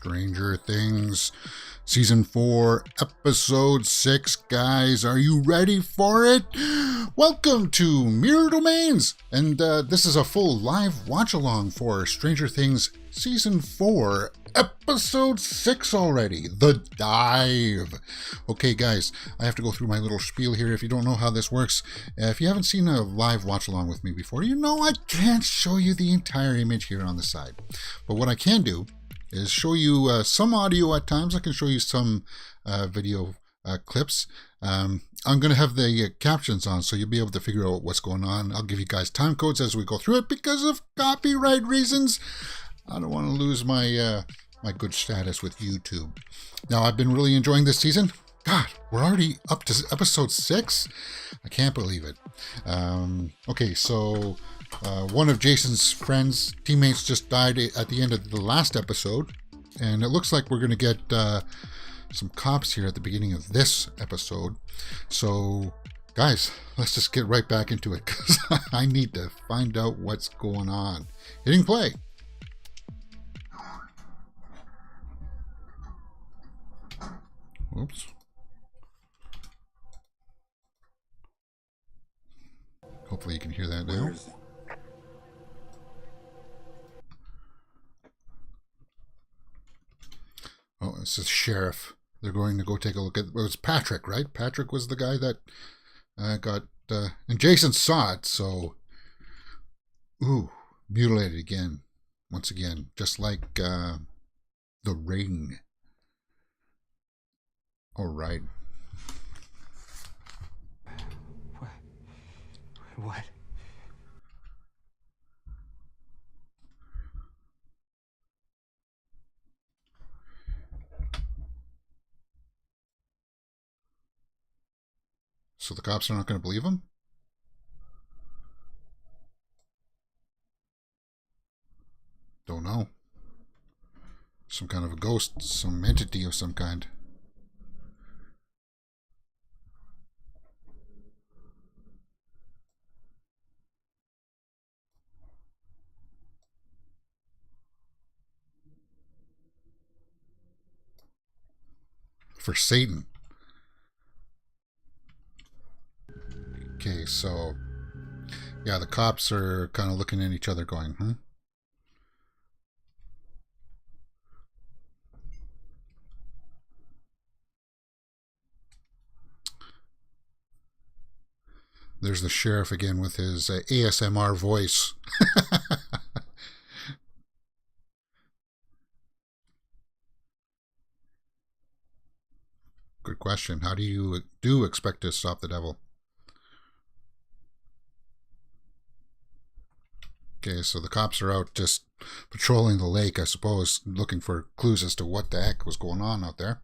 Stranger Things, Season 4, Episode 6. Guys, are you ready for it? Welcome to Mirror Domains! And this is a full live watch-along for Stranger Things Season 4, Episode 6 already. The Dive. Okay, guys, I have to go through my little spiel here. If you don't know how this works, if you haven't seen a live watch-along with me before, you know I can't show you the entire image here on the side. But what I can do is show you some audio at times. I can show you some video clips. I'm going to have the captions on, so you'll be able to figure out what's going on. I'll give you guys time codes as we go through it because of copyright reasons. I don't want to lose my my good status with YouTube. Now, I've been really enjoying this season. God, we're already up to episode 6. I can't believe it. Okay, so one of Jason's friends, teammates, just died at the end of the last episode, and it looks like we're going to get some cops here at the beginning of this episode. So, guys, let's just get right back into it because I need to find out what's going on. Hitting play. Oops. Hopefully you can hear that now. Oh, it's the sheriff. They're going to go take a look at... Well, it's Patrick, right? Patrick was the guy that got... and Jason saw it, so... Ooh, mutilated again. Once again. Just like The Ring. All right. What? So the cops are not going to believe him? Don't know. Some kind of a ghost, some entity of some kind. For Satan. Okay, so yeah, the cops are kind of looking at each other going, There's the sheriff again with his ASMR voice. Good question. How do you expect to stop the devil? Okay, so the cops are out just patrolling the lake, I suppose, looking for clues as to what the heck was going on out there.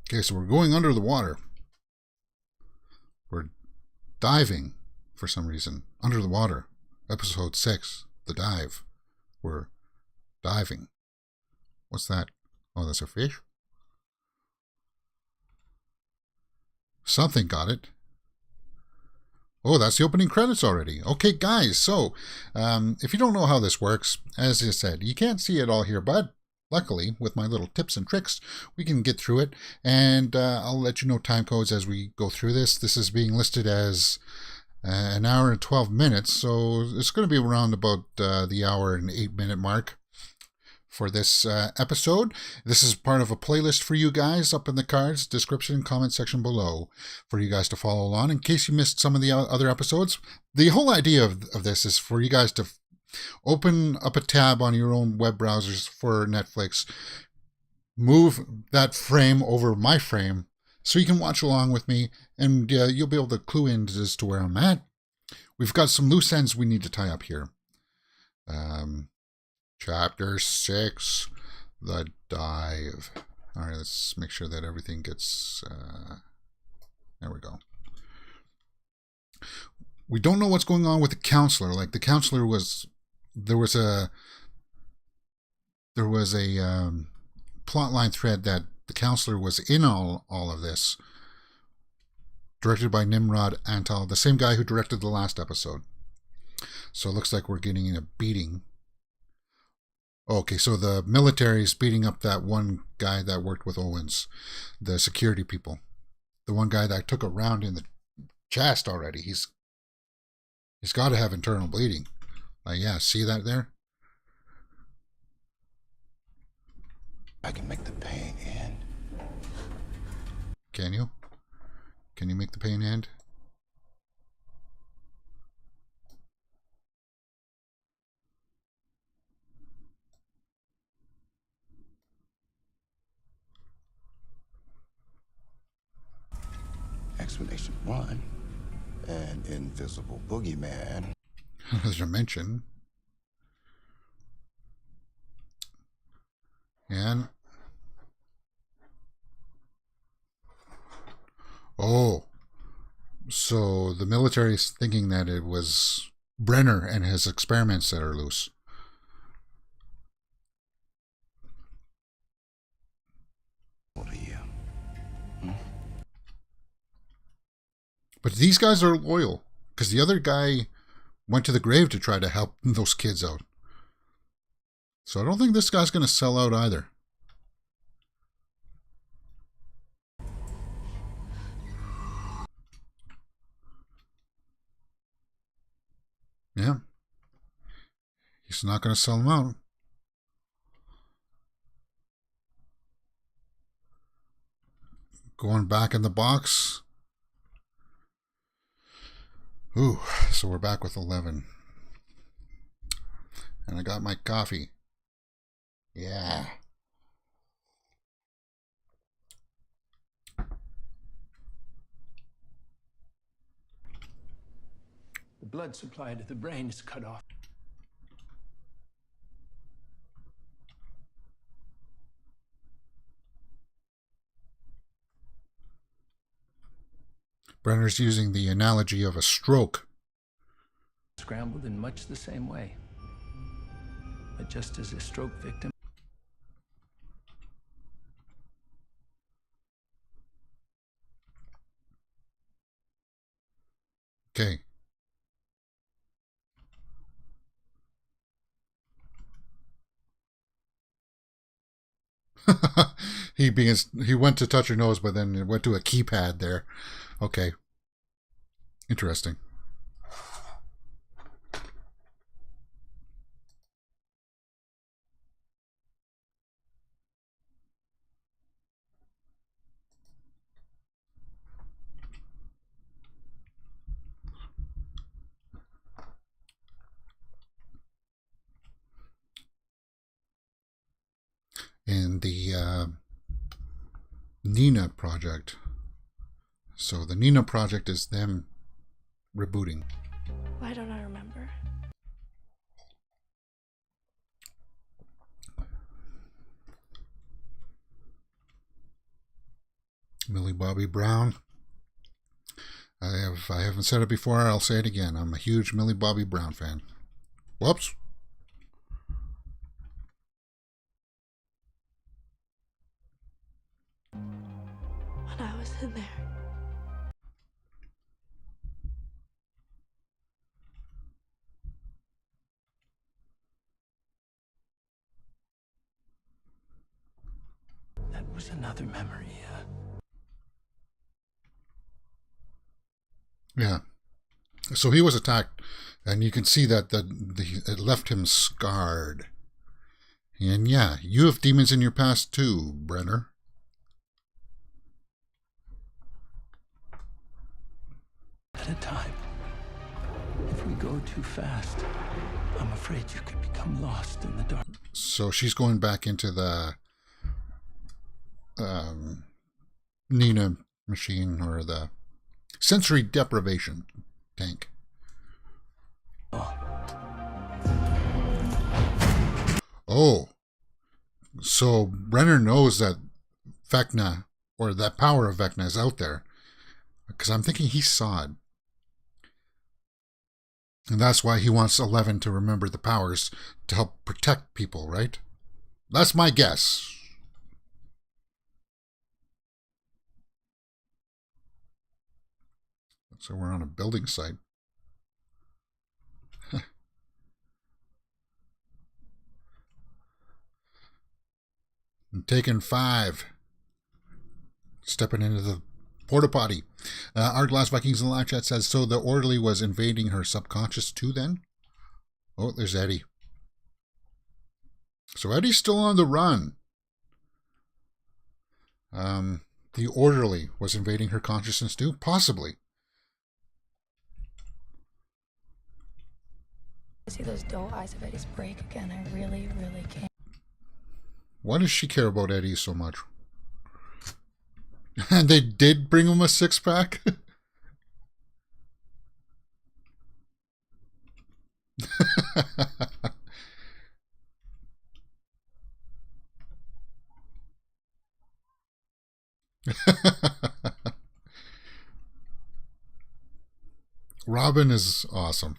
Okay, so we're going under the water. We're diving for some reason. Under the water. Episode 6, The Dive. We're diving. What's that? Oh, that's a fish? Something got it. Oh, that's the opening credits already. Okay, guys, so if you don't know how this works, as I said, you can't see it all here, but luckily, with my little tips and tricks, we can get through it, and I'll let you know time codes as we go through this. This is being listed as an hour and 12 minutes, so it's going to be around about the hour and 8-minute mark for this episode. This is part of a playlist for you guys up in the cards, description, comment section below for you guys to follow along in case you missed some of the other episodes. The whole idea of this is for you guys to open up a tab on your own web browsers for Netflix, move that frame over my frame so you can watch along with me, and you'll be able to clue in as to where I'm at. We've got some loose ends we need to tie up here. Chapter 6, The Dive. All right, let's make sure that everything gets... there we go. We don't know what's going on with the counselor. Like, the counselor was... There was a plotline thread that the counselor was in all of this. Directed by Nimrod Antal, the same guy who directed the last episode. So it looks like we're getting a beating. Okay, so the military is beating up that one guy that worked with Owens, the security people. The one guy that took a round in the chest already. He's got to have internal bleeding. Yeah, see that there? I can make the pain end. Can you? Can you make the pain end? Explanation 1. An invisible boogeyman. As I mentioned. And oh, so the military is thinking that it was Brenner and his experiments that are loose. What are you? But these guys are loyal because the other guy went to the grave to try to help those kids out. So I don't think this guy's going to sell out either. Yeah. He's not going to sell them out. Going back in the box. Ooh, so we're back with 11. And I got my coffee. Yeah. The blood supply to the brain is cut off. Brenner's using the analogy of a stroke. Scrambled in much the same way. But just as a stroke victim. Okay. He went to touch her nose, but then it went to a keypad there. Okay. Interesting. In the Nina project. So the Nina project is them rebooting. Why don't I remember? Millie Bobby Brown. I haven't said it before. I'll say it again. I'm a huge Millie Bobby Brown fan. Whoops. When I was in there. That was another memory. Yeah. So he was attacked, and you can see that it left him scarred. And yeah, you have demons in your past too, Brenner. At a time. If we go too fast, I'm afraid you could become lost in the dark. So she's going back into the Nina machine, or the sensory deprivation tank. Oh. So Brenner knows that Vecna, or that power of Vecna, is out there. Because I'm thinking he saw it. And that's why he wants 11 to remember the powers to help protect people, right? That's my guess. So we're on a building site. And Taken 5. Stepping into the porta potty. Our Glass Vikings in the live chat says, so the orderly was invading her subconscious too then? Oh, there's Eddie. So Eddie's still on the run. The orderly was invading her consciousness too? Possibly. I see those doe eyes of Eddie's break again. I really, really can't. Why does she care about Eddie so much? And they did bring him a six-pack? Robin is awesome.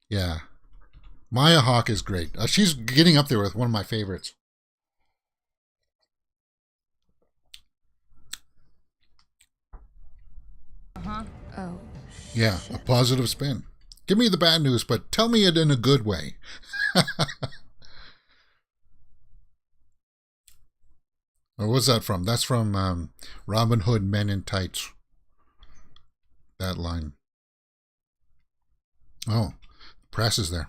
Yeah. Maya Hawke is great. She's getting up there with one of my favorites. Oh. Yeah, a positive spin. Give me the bad news, but tell me it in a good way. Oh, what's that from? That's from Robin Hood Men in Tights. That line. Oh, the press is there.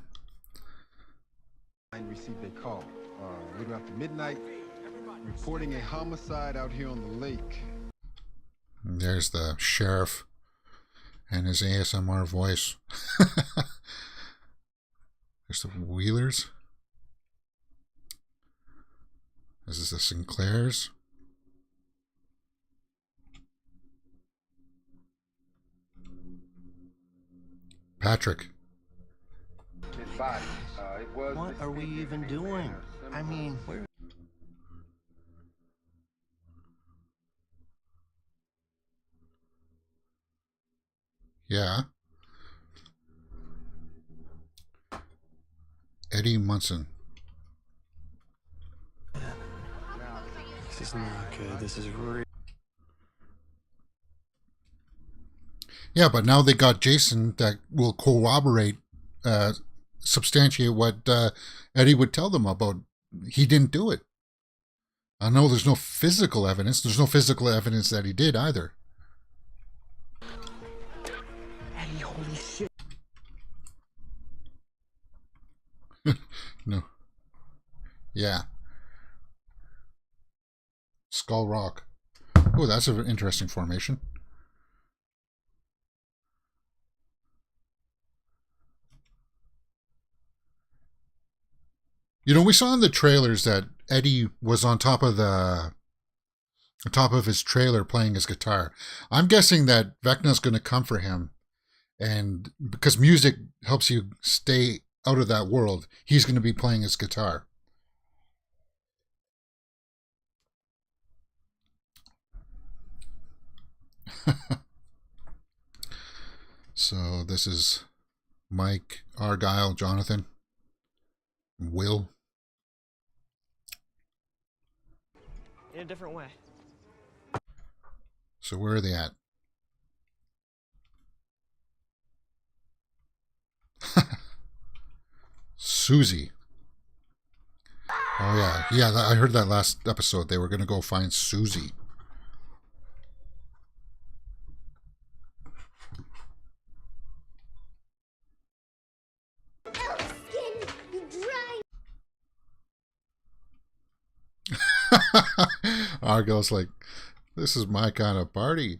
I received a call later after midnight reporting a homicide out here on the lake. And there's the sheriff and his ASMR voice. There's the Wheelers. This is the Sinclairs. Patrick. What are we even doing? I mean, where? Yeah. Eddie Munson. This is not good. This is real. Yeah, but now they got Jason that will corroborate, substantiate what Eddie would tell them about. He didn't do it. I know there's no physical evidence. There's no physical evidence that he did either. Hey, holy shit. No. Yeah. Skull Rock. Oh, that's an interesting formation. You know, we saw in the trailers that Eddie was on top of his trailer playing his guitar. I'm guessing that Vecna's going to come for him, and because music helps you stay out of that world, he's going to be playing his guitar. So this is Mike, Argyle, Jonathan, Will. In a different way. So where are they at? Suzie. Oh yeah, I heard that last episode. They were going to go find Suzie. Argyle's like, this is my kind of party.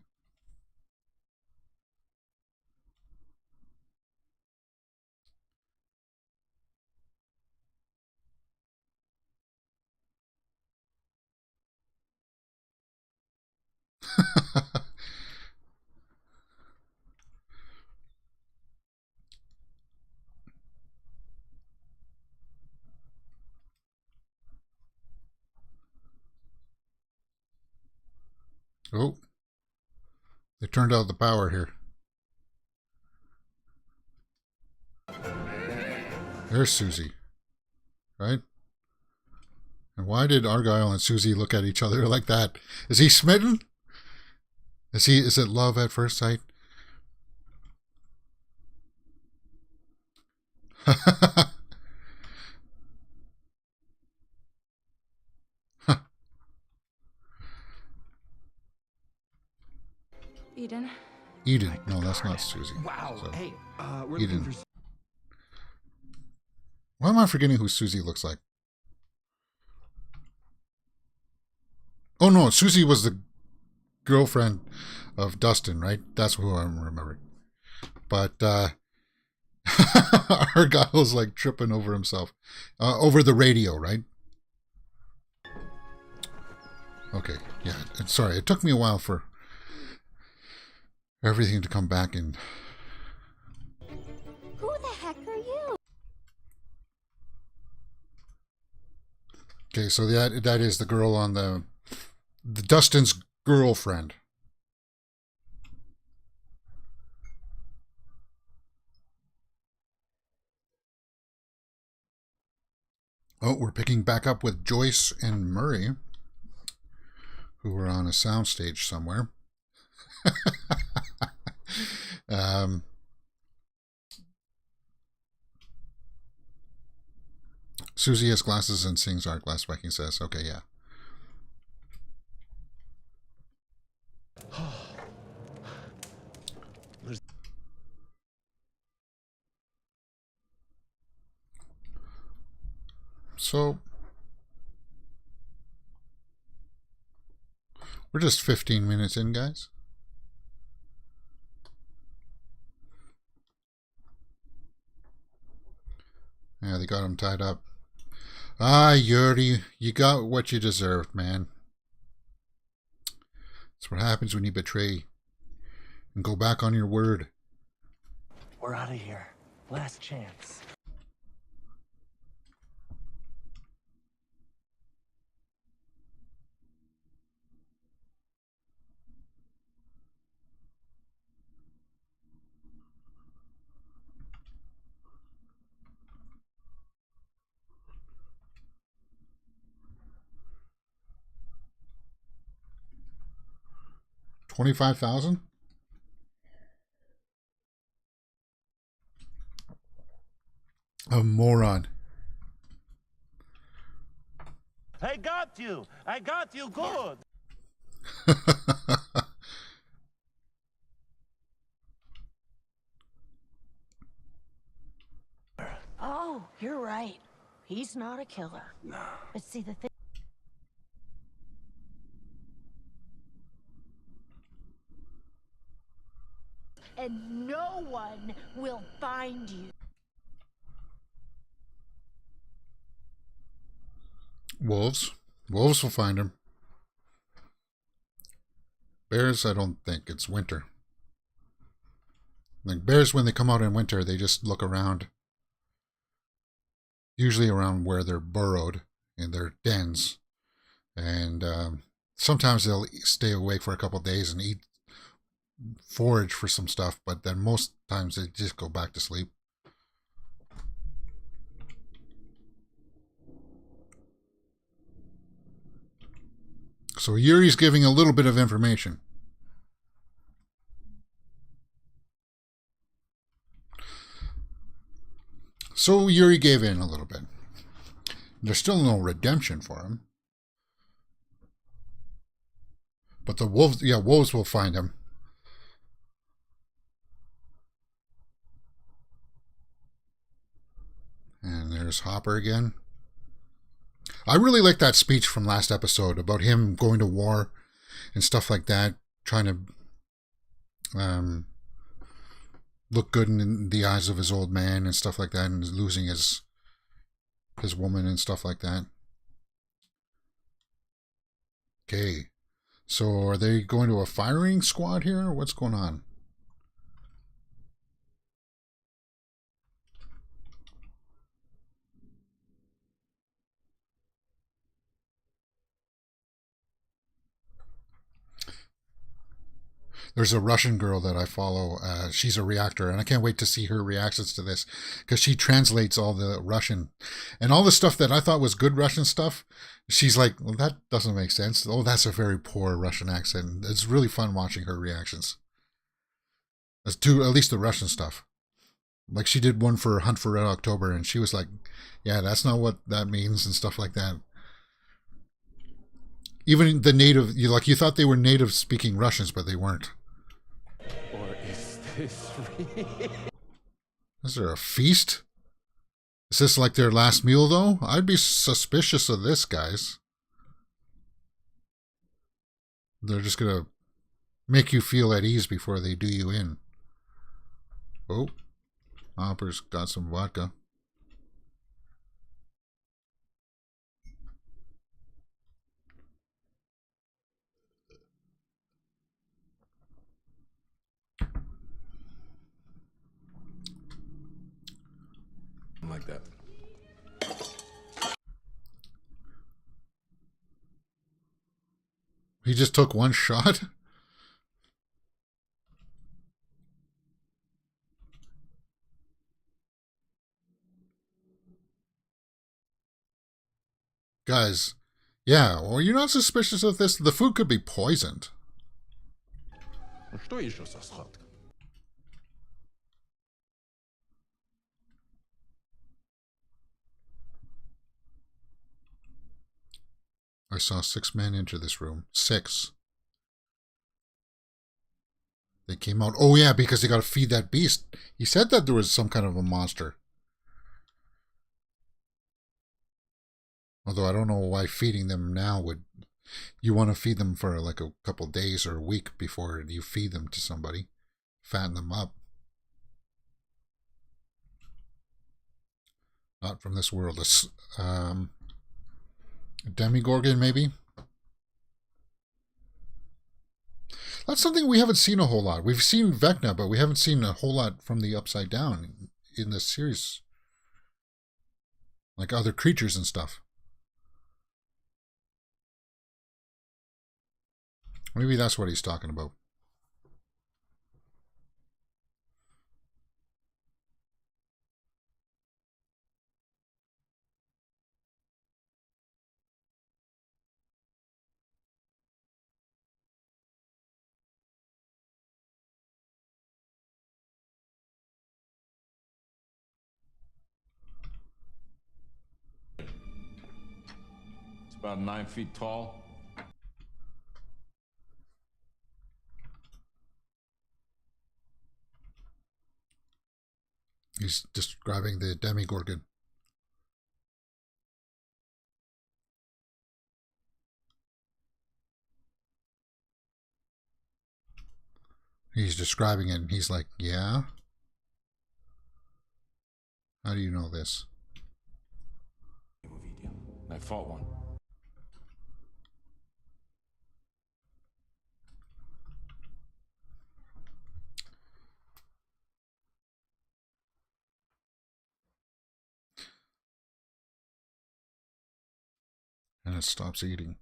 Oh, they turned out the power here. There's Suzie, right? And why did Argyle and Suzie look at each other like that? Is he smitten? Is it love at first sight? Eden. Eden. No, that's not Suzie. Wow. So, Hey, we're Eden. looking for. Why am I forgetting who Suzie looks like? Oh no, Suzie was the girlfriend of Dustin, right? That's who I'm remembering. But Argyle's like tripping over himself. Over the radio, right? Okay, yeah. Sorry, it took me a while for everything to come back in. Who the heck are you? Okay, so that is the girl on the Dustin's girlfriend. Oh, we're picking back up with Joyce and Murray, who were on a soundstage somewhere. Suzie has glasses and sings art glass. Viking says, okay, yeah. So we're just 15 minutes in, guys. Yeah, they got him tied up. Ah, Yuri, you got what you deserved, man. That's what happens when you betray and go back on your word. We're out of here. Last chance. $25,000? A moron. I got you. I got you good. Oh, you're right. He's not a killer. No. But see, the thing... And no one will find you. Wolves. Wolves will find him. Bears, I don't think. It's winter. Like bears, when they come out in winter, they just look around. Usually around where they're burrowed in their dens. And sometimes they'll stay awake for a couple of days and eat, forage for some stuff. But then most times they just go back to sleep. So Yuri's giving a little bit of information. So Yuri gave in a little bit. There's still no redemption for him. But the wolves, yeah, wolves will find him. And there's Hopper again. I really like that speech from last episode about him going to war and stuff like that, trying to look good in the eyes of his old man and stuff like that, and losing his woman and stuff like that. Okay, so are they going to a firing squad here, or what's going on? There's a Russian girl that I follow. She's a reactor, and I can't wait to see her reactions to this, because she translates all the Russian and all the stuff that I thought was good Russian stuff. She's like, well, that doesn't make sense. Oh, that's a very poor Russian accent. It's really fun watching her reactions. As to at least the Russian stuff. Like she did one for Hunt for Red October, and she was like, yeah, that's not what that means and stuff like that. Even the native, you thought they were native speaking Russians, but they weren't. Is there a feast? Is this like their last meal, though? I'd be suspicious of this, guys. They're just gonna make you feel at ease before they do you in. Oh, Hopper's got some vodka. Like that. He just took one shot? Guys, yeah, well, you're not suspicious of this. The food could be poisoned. Что еще со схваткой? I saw 6 men enter this room. 6. They came out. Oh, yeah, because they got to feed that beast. He said that there was some kind of a monster. Although I don't know why feeding them now would... You want to feed them for like a couple days or a week before you feed them to somebody. Fatten them up. Not from this world. Demigorgon, maybe? That's something we haven't seen a whole lot. We've seen Vecna, but we haven't seen a whole lot from the Upside Down in this series. Like other creatures and stuff. Maybe that's what he's talking about. It's about 9 feet tall. He's describing the Demigorgon. He's describing it and he's like, yeah? How do you know this? I fought one. And it stops eating.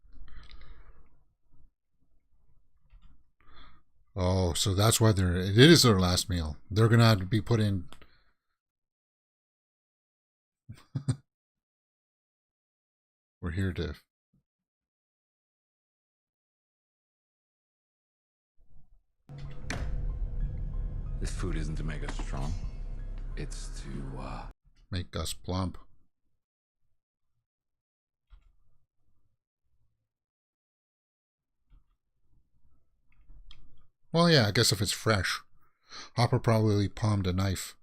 Oh, so that's why it is their last meal. They're gonna have to be put in. We're here to. This food isn't to make us strong. It's to, Make us plump. Well, yeah, I guess if it's fresh. Hopper probably palmed a knife.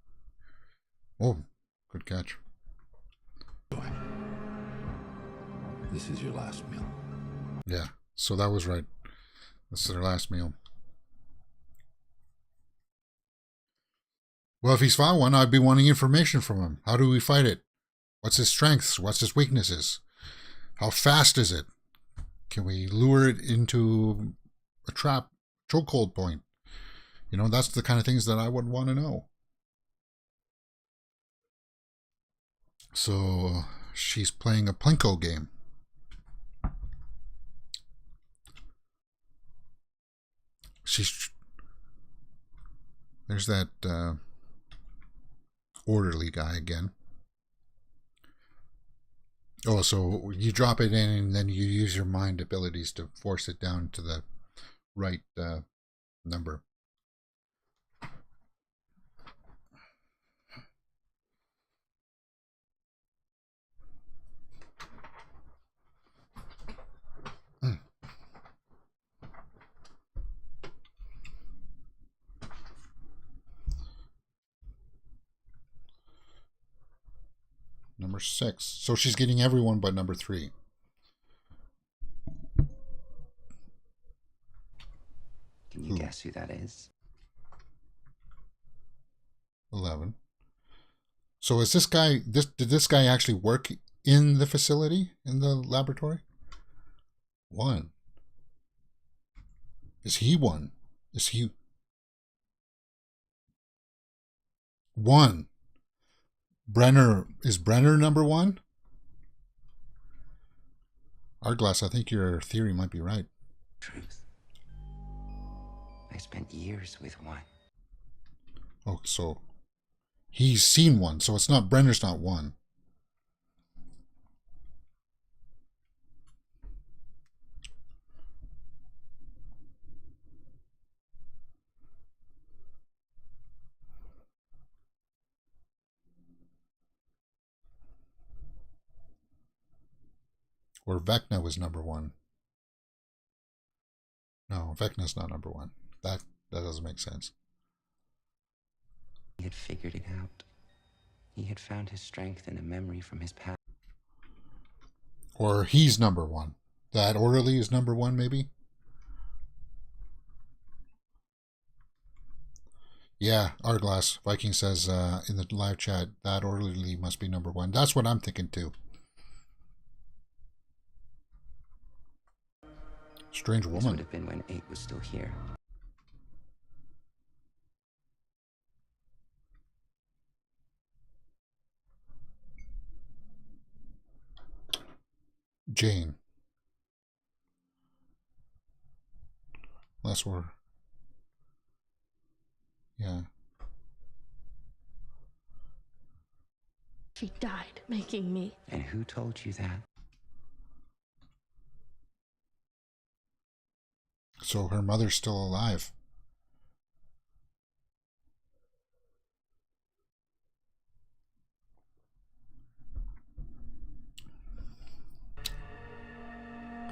Oh, good catch. This is your last meal. Yeah, so that was right. This is their last meal. Well, if he's fought one, I'd be wanting information from him. How do we fight it? What's his strengths? What's his weaknesses? How fast is it? Can we lure it into a trap, chokehold point? You know, that's the kind of things that I would want to know. So she's playing a Plinko game. There's that orderly guy again. Oh, so you drop it in and then you use your mind abilities to force it down to the right number. number 6. So she's getting everyone but number 3. Can you guess who that is? 11. So is this guy, did this guy actually work in the facility, in the laboratory? 1. Is he 1? Is he 1? Brenner, is Brenner number 1? Arglass, I think your theory might be right. Truth. I spent years with one. Oh, so he's seen 1, so it's not, Brenner's not 1. Or Vecna was number 1. No, Vecna's not number 1. That doesn't make sense. He had figured it out. He had found his strength in a memory from his past. Or he's number 1. That orderly is number 1, maybe? Yeah, Arglass Viking says in the live chat, that orderly must be number 1. That's what I'm thinking too. Strange woman. This would have been when 8 was still here. Jane. Unless we're... Yeah. She died making me. And who told you that? So her mother's still alive.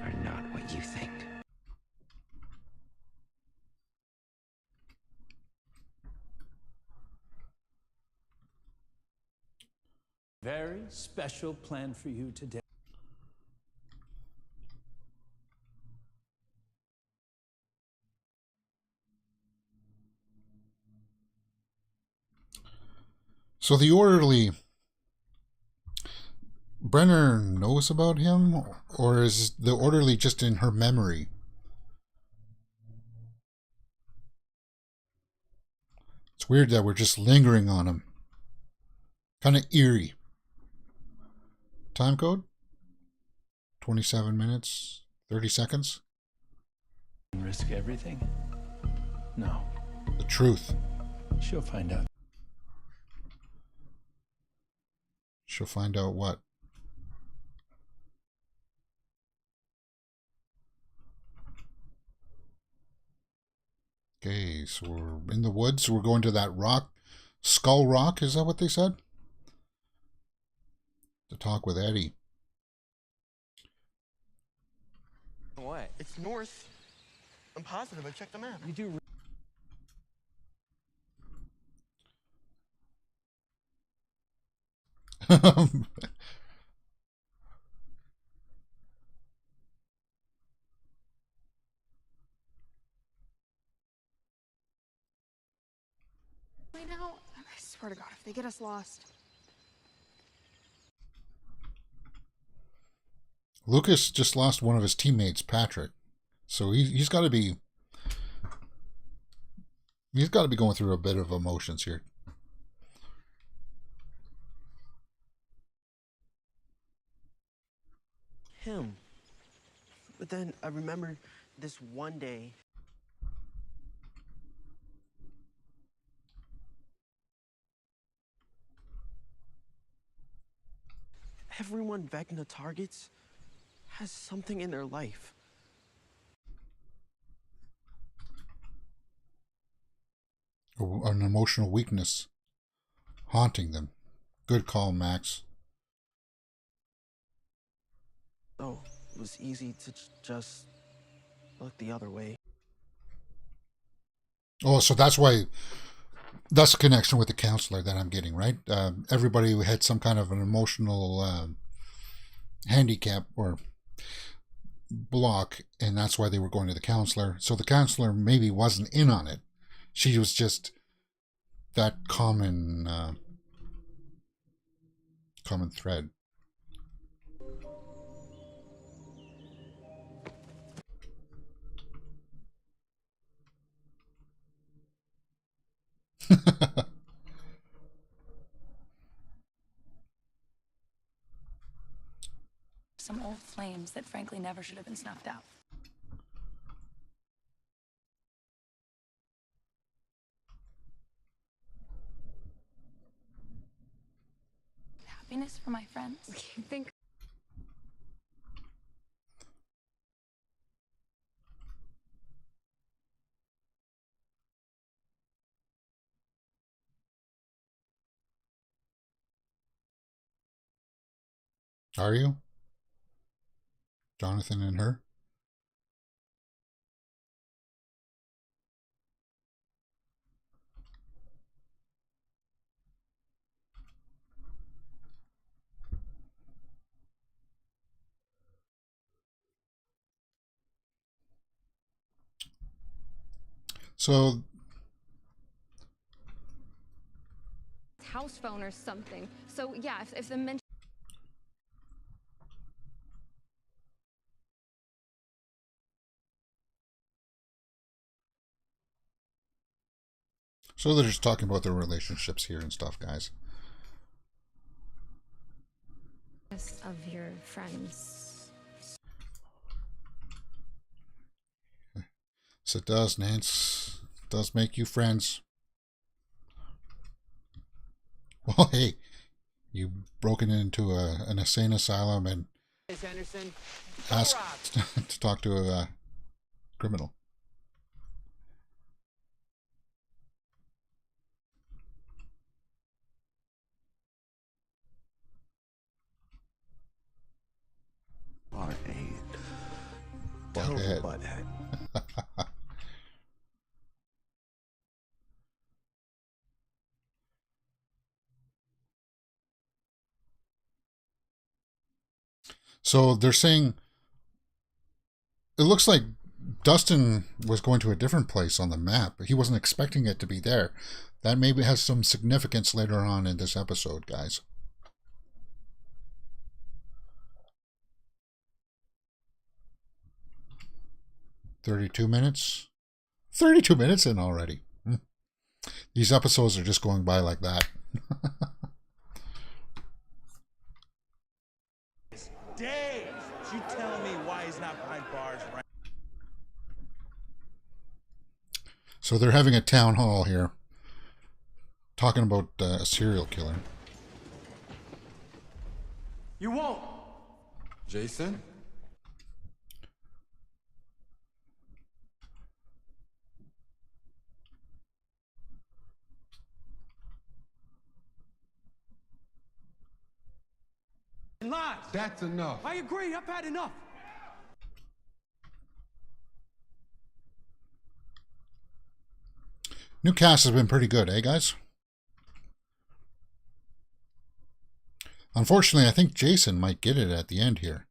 Are not what you think. Very special plan for you today. So the orderly, Brenner knows about him, or is the orderly just in her memory? It's weird that we're just lingering on him. Kind of eerie. Time code? 27 minutes, 30 seconds. Risk everything? No. The truth. She'll find out. She'll find out what? Okay, so we're in the woods. We're going to that rock. Skull Rock, is that what they said? To talk with Eddie. What? It's north. I'm positive. I checked the map. You do. Right now, I swear to God, if they get us lost. Lucas just lost one of his teammates, Patrick. So he's got to be going through a bit of emotions here. Him. But then I remembered this one day. Everyone Vecna targets has something in their life. An emotional weakness haunting them. Good call, Max. So it was easy to just look the other way. Oh, so that's why That's the connection with the counselor that I'm getting, right? Everybody had some kind of an emotional handicap or block, and that's why they were going to the counselor. So the counselor maybe wasn't in on it. She was just that common thread. Some old flames that frankly never should have been snuffed out. Happiness for my friends. You think? Are you? Jonathan and her? So House phone or something. So yeah, if the men. they're just talking about their relationships here and stuff, guys. Of your friends. So it does, Nance. It does make you friends. Well, hey, you've broken into an insane asylum and asked to talk to a criminal. Are a total butthead. So they're saying it looks like Dustin was going to a different place on the map, but he wasn't expecting it to be there. That maybe has some significance later on in this episode, guys. $32 minutes? 32 minutes in already. These episodes are just going by like that. Dave, you tell me why he's not behind bars right? So they're having a town hall here, talking about a serial killer. You won't. Jason? Lies. That's enough. I agree. I've had enough. New cast has been pretty good, eh, guys? Unfortunately, I think Jason might get it at the end here.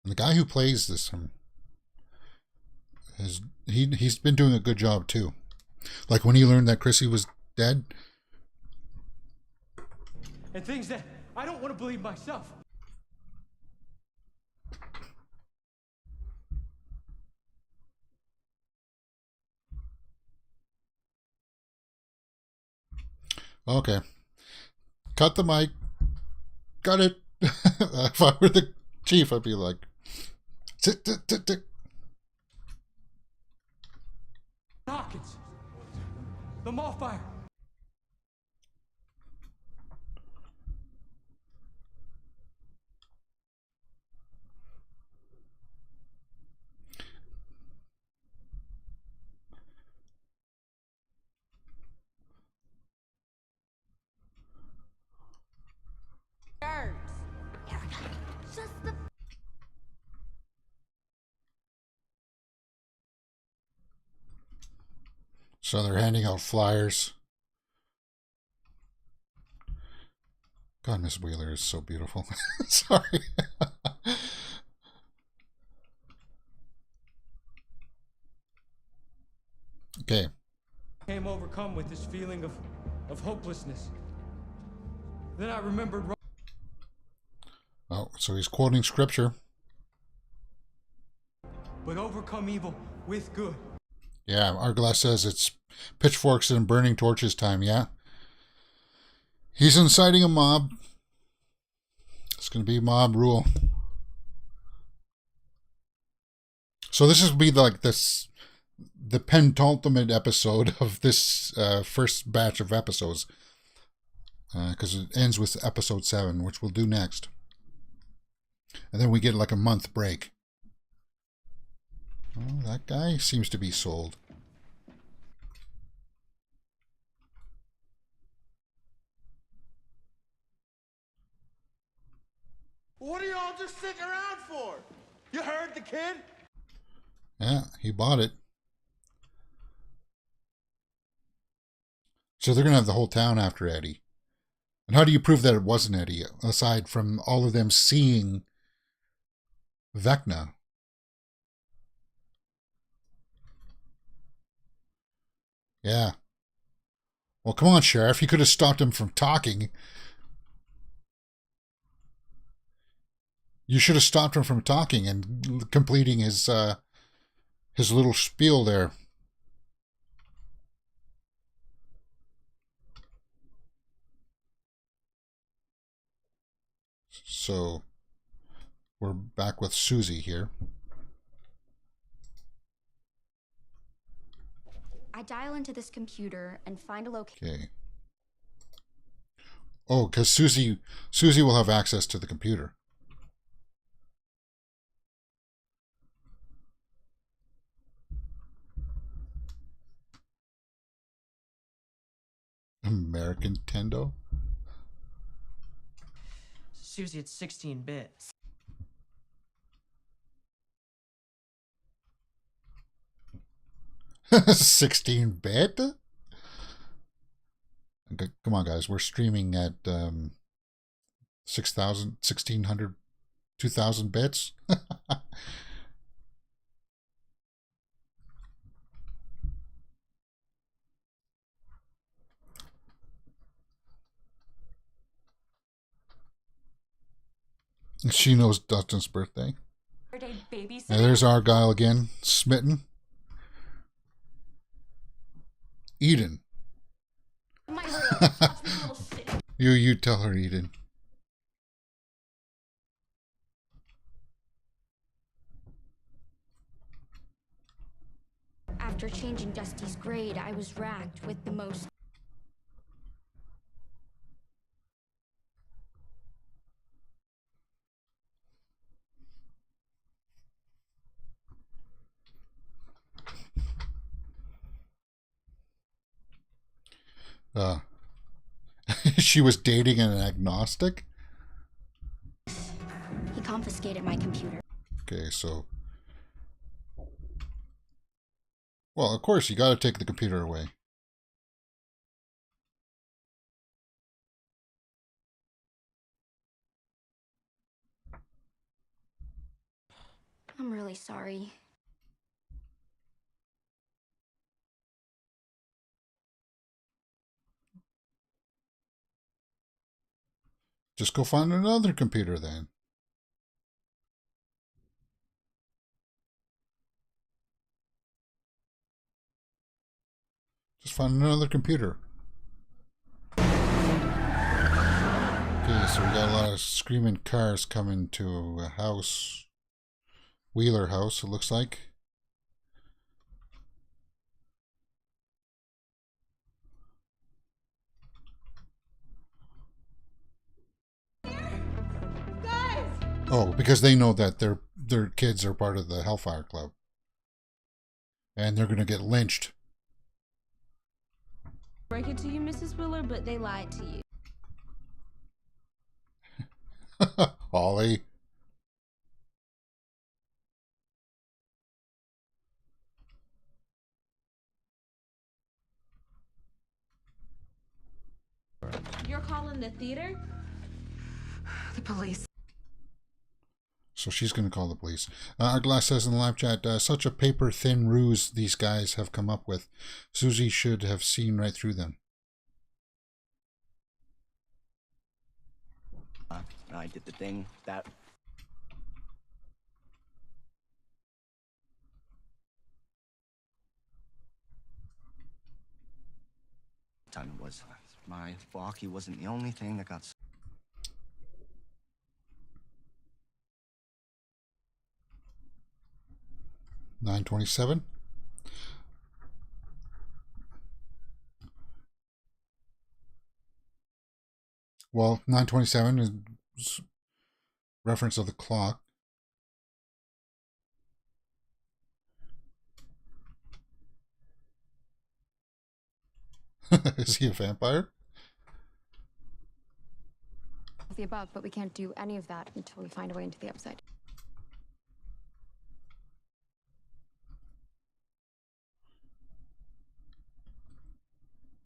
And the guy who plays this he's been doing a good job too. Like when he learned that Chrissy was dead. And things that I don't want to believe myself. Okay. Cut the mic. Got it. If I were the chief, I'd be like, tick, tick, tick, tick. Hawkins. The mall fire. So they're handing out flyers. God, Miss Wheeler is so beautiful. Sorry. Okay. I came overcome with this feeling of hopelessness. Then I remembered. Oh, so he's quoting scripture. But overcome evil with good. Yeah, Argyle says it's pitchforks and burning torches time, yeah? He's inciting a mob. It's going to be mob rule. So this will be like this, the penultimate episode of this first batch of episodes. Because it ends with episode 7, which we'll do next. And then we get like a month break. Oh, that guy seems to be sold. What are y'all just sitting around for? You heard the kid? Yeah, he bought it. So they're going to have the whole town after Eddie. And how do you prove that it wasn't Eddie, aside from all of them seeing Vecna? Yeah. Well, come on, Sheriff. You could have stopped him from talking. You should have stopped him from talking and completing his little spiel there. So we're back with Suzie here. I dial into this computer and find a location. Okay. Oh, because Suzie will have access to the computer. American Nintendo? Suzie, it's 16-bit. $16-bit? Okay, come on, guys. We're streaming at 6,000, 1,600, 2,000 bits. She knows Dustin's birthday. And there's Argyle again. Smitten. Eden. You tell her, Eden. After changing Dusty's grade, I was racked with the most. She was dating an agnostic? He confiscated my computer. Okay, so... Well, of course, you got to take the computer away. I'm really sorry. Just go find another computer then. Just find another computer. Okay, so we got a lot of screaming cars coming to a house. Wheeler house, it looks like. Oh, because they know that their kids are part of the Hellfire Club. And they're going to get lynched. Break it to you, Mrs. Wheeler, but they lied to you. Ollie. calling the theater? The police. So she's going to call the police. Glass says in the live chat, such a paper-thin ruse these guys have come up with. Suzie should have seen right through them. I did the thing that... time it was. My walkie wasn't the only thing that got... 9:27. Well, 9:27 is reference of the clock. Is he a vampire? The above, but we can't do any of that until we find a way into the upside.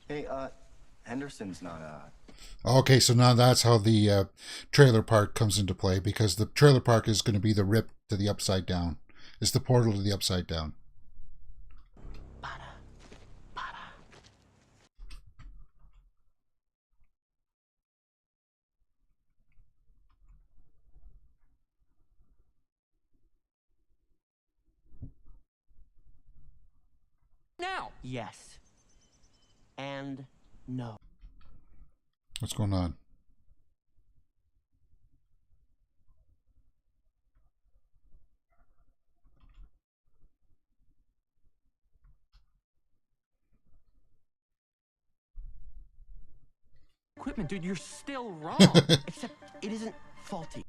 Hey, Henderson's not, Okay, so now that's how the trailer park comes into play, because the trailer park is going to be the rip to the upside down. It's the portal to the upside down. Now! Yes. And no. What's going on? Equipment, dude, you're still wrong. Except it isn't faulty.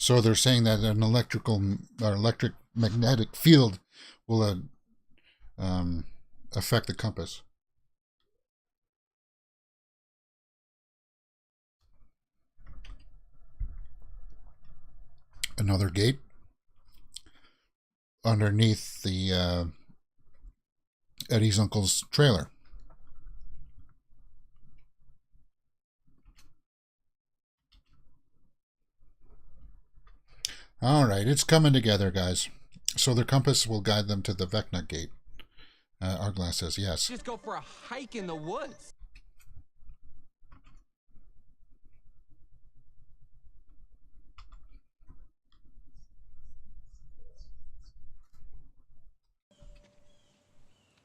So they're saying that an electric magnetic field will affect the compass. Another gate underneath the Eddie's uncle's trailer. All right, it's coming together, guys. So their compass will guide them to the Vecna gate. Argyle says yes. Just go for a hike in the woods.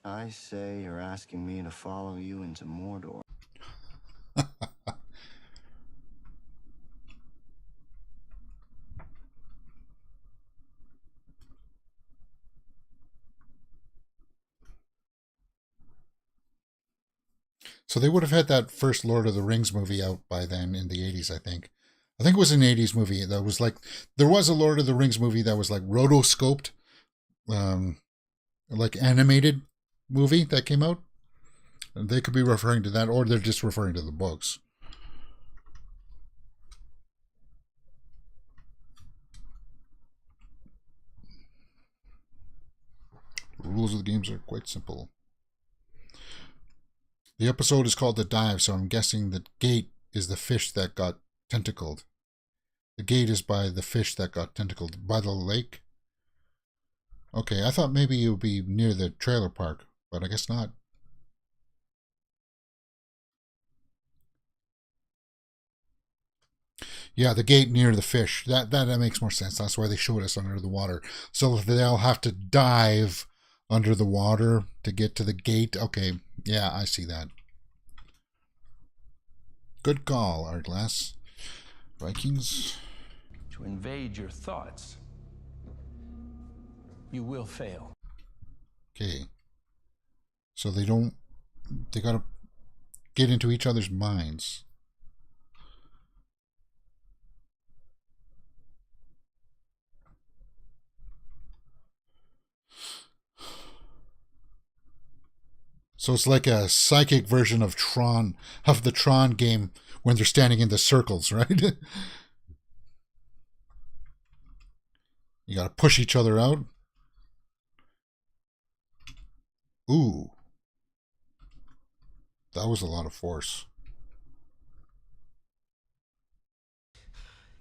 I say you're asking me to follow you into Mordor. So they would have had that first Lord of the Rings movie out by then in the 80s, I think. I think it was an 80s movie that was like, there was a Lord of the Rings movie that was like rotoscoped, like animated movie that came out. And they could be referring to that, or they're just referring to the books. The rules of the games are quite simple. The episode is called The Dive, so I'm guessing the gate is the fish that got tentacled. The gate is by the fish that got tentacled. By the lake? Okay, I thought maybe it would be near the trailer park, but I guess not. Yeah, the gate near the fish. That makes more sense. That's why they showed us under the water. So they'll have to dive under the water to get to the gate. Okay, yeah, I see that. Good call, Arglass. Vikings. To invade your thoughts, you will fail. Okay. So they gotta get into each other's minds. So it's like a psychic version of Tron, of the Tron game when they're standing in the circles, right? You got to push each other out. Ooh. That was a lot of force.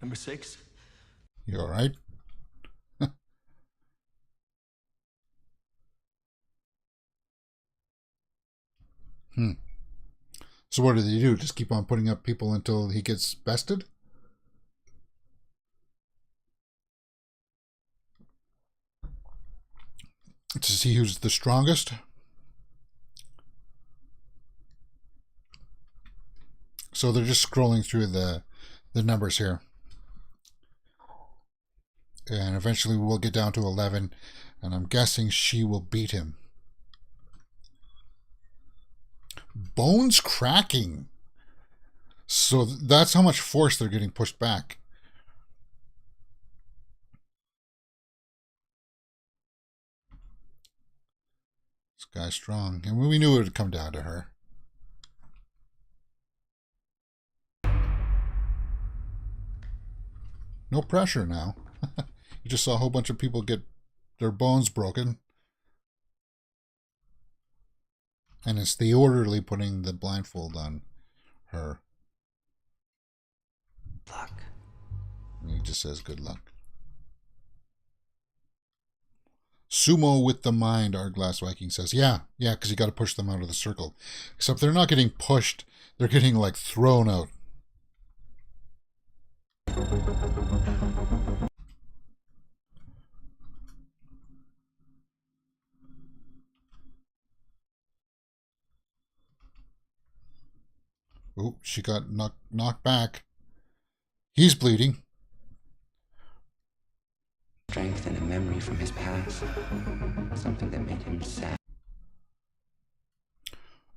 Number 6. You all right? So what do they do? Just keep on putting up people until he gets bested? To see who's the strongest? So they're just scrolling through the numbers here. And eventually we'll get down to 11. And I'm guessing she will beat him. Bones cracking. So that's how much force they're getting pushed back. This guy's strong. And we knew it would come down to her. No pressure now. You just saw a whole bunch of people get their bones broken. And it's the orderly putting the blindfold on her. Luck. And he just says good luck. Sumo with the mind, our glass Viking says. Yeah, because you got to push them out of the circle. Except they're not getting pushed. They're getting, like, thrown out. Oh, she got knocked back. He's bleeding. Strength and a memory from his past. Something that made him sad.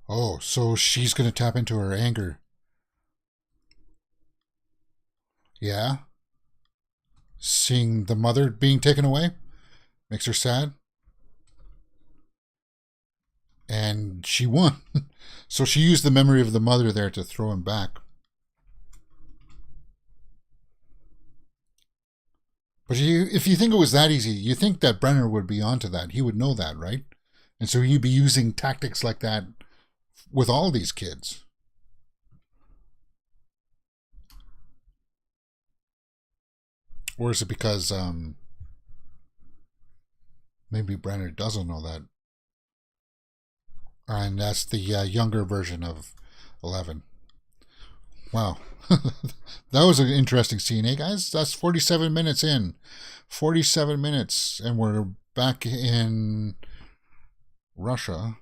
Oh, so she's going to tap into her anger. Yeah. Seeing the mother being taken away makes her sad. And she won. So she used the memory of the mother there to throw him back. But if you think it was that easy, you think that Brenner would be onto that. He would know that, right? And so he'd be using tactics like that with all these kids. Or is it because maybe Brenner doesn't know that? And that's the younger version of 11. Wow. That was an interesting scene, eh, guys? That's 47 minutes in. 47 minutes, and we're back in Russia.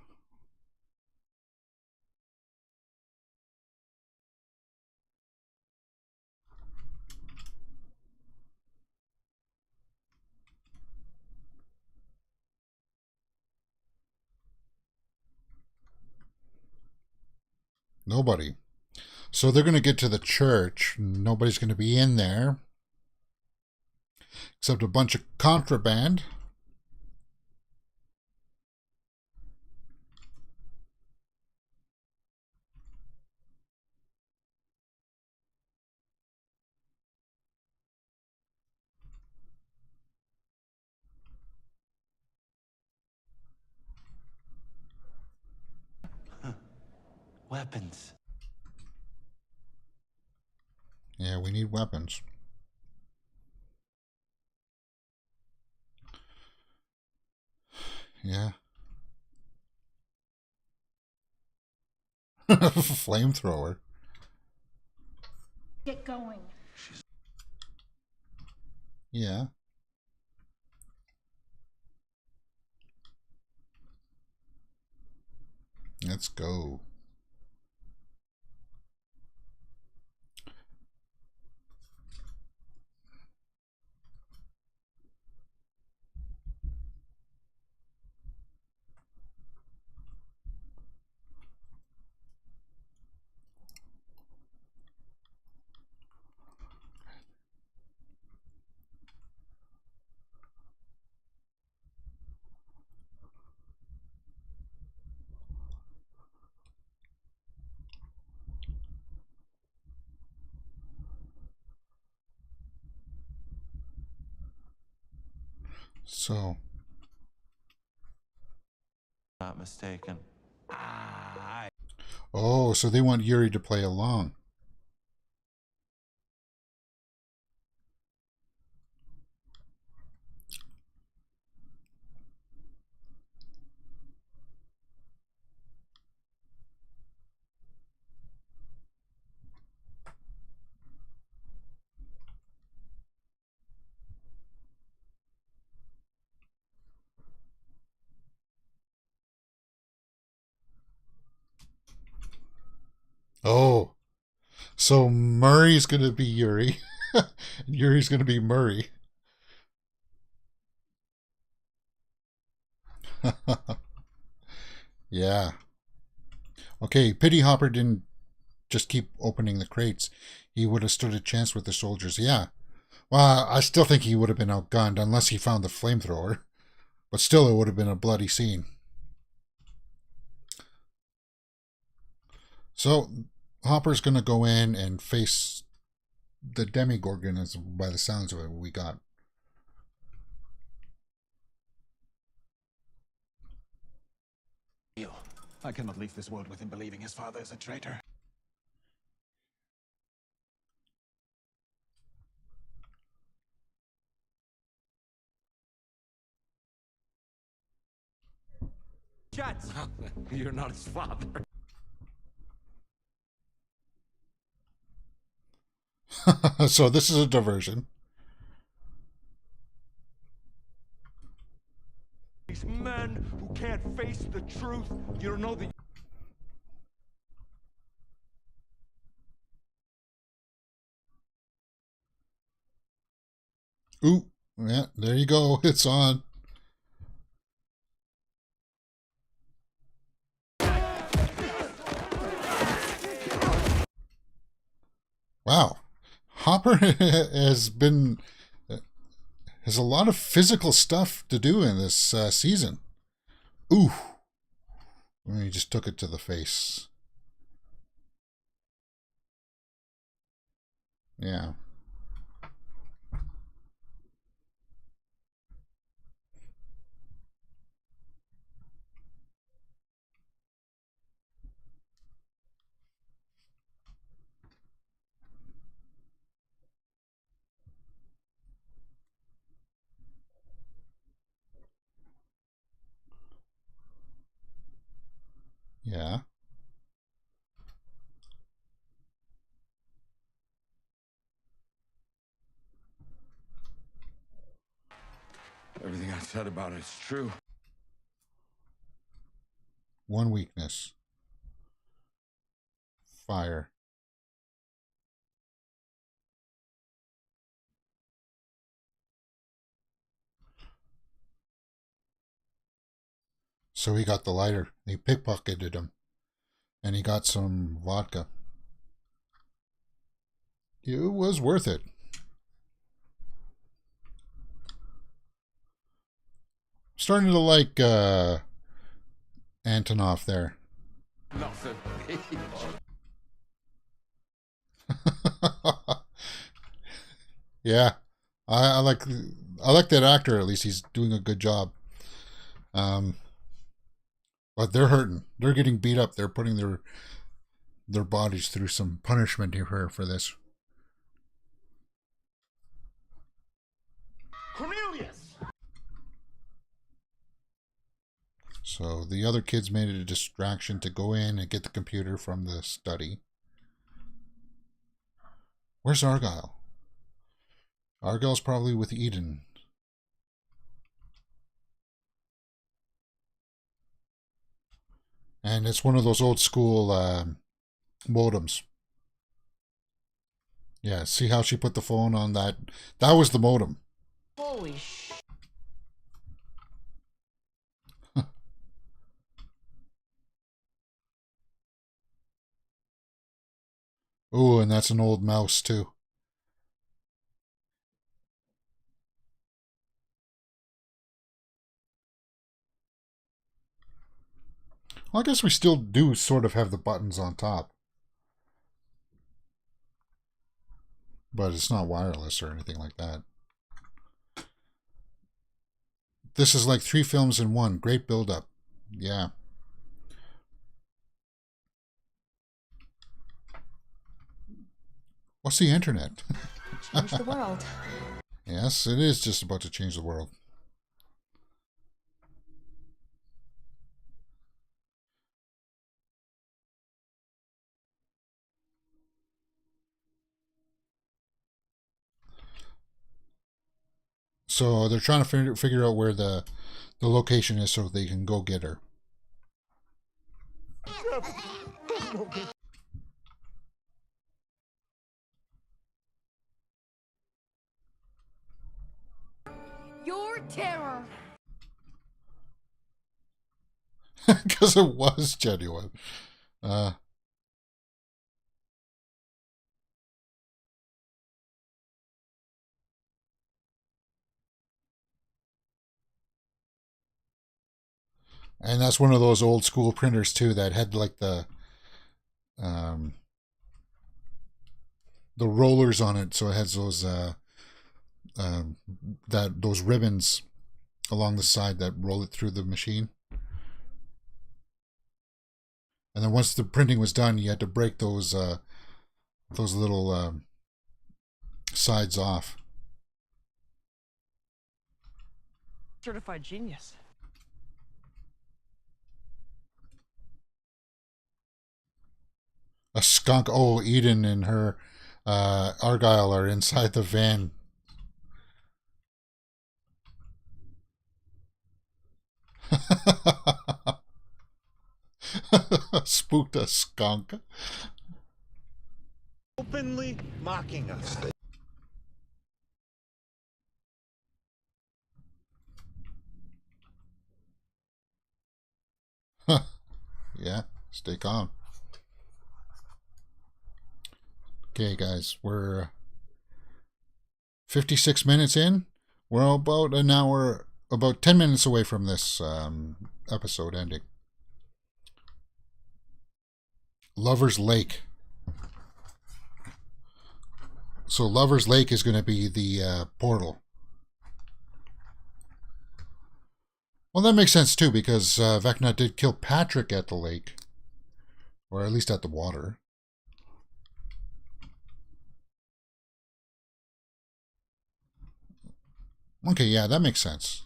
Nobody. So they're going to get to the church. Nobody's going to be in there. Except a bunch of contraband. Weapons. Yeah, we need weapons. Yeah. Flamethrower. Get going. Yeah. Let's go. So. Not mistaken. Oh, so they want Yuri to play along. Oh, so Murray's going to be Yuri. And Yuri's going to be Murray. Yeah. Okay, pity Hopper didn't just keep opening the crates. He would have stood a chance with the soldiers. Yeah. Well, I still think he would have been outgunned unless he found the flamethrower. But still, it would have been a bloody scene. So, Hopper's going to go in and face the Demigorgon, as by the sounds of it, we got. I cannot leave this world with him believing his father is a traitor. Shots! You're not his father. So this is a diversion. These men who can't face the truth, you don't know the... Ooh, yeah, there you go. It's on. Wow. Hopper has a lot of physical stuff to do in this season. Ooh. He just took it to the face. Yeah. Yeah. Everything I said about it is true. One weakness. Fire. So he got the lighter. They pickpocketed him. And he got some vodka. It was worth it. Starting to like Antonov there. Nothing. Yeah. I like that actor, at least he's doing a good job. But they're hurting. They're getting beat up. They're putting their bodies through some punishment here for this. Cornelius! So the other kids made it a distraction to go in and get the computer from the study. Where's Argyle? Argyle's probably with Eden. And it's one of those old school modems. Yeah, see how she put the phone on that? That was the modem. Holy sh... Oh, and that's an old mouse too. Well, I guess we still do sort of have the buttons on top. But it's not wireless or anything like that. this is like 3 films in one. Great build-up. Yeah. What's the internet? Change the world. Yes, it is just about to change the world. So they're trying to figure out where the location is so they can go get her. Your terror. Because it was genuine. And that's one of those old school printers too that had like the rollers on it, so it has those those ribbons along the side that roll it through the machine. And then once the printing was done, you had to break those little sides off. Certified genius. A skunk. Oh, Eden and her Argyle are inside the van. Spooked a skunk. Openly mocking us. Yeah, stay calm. Okay, guys, we're 56 minutes in. We're about an hour, about 10 minutes away from this episode ending. Lover's Lake. So Lover's Lake is going to be the portal. Well, that makes sense too, because Vecna did kill Patrick at the lake. Or at least at the water. Okay, yeah, that makes sense.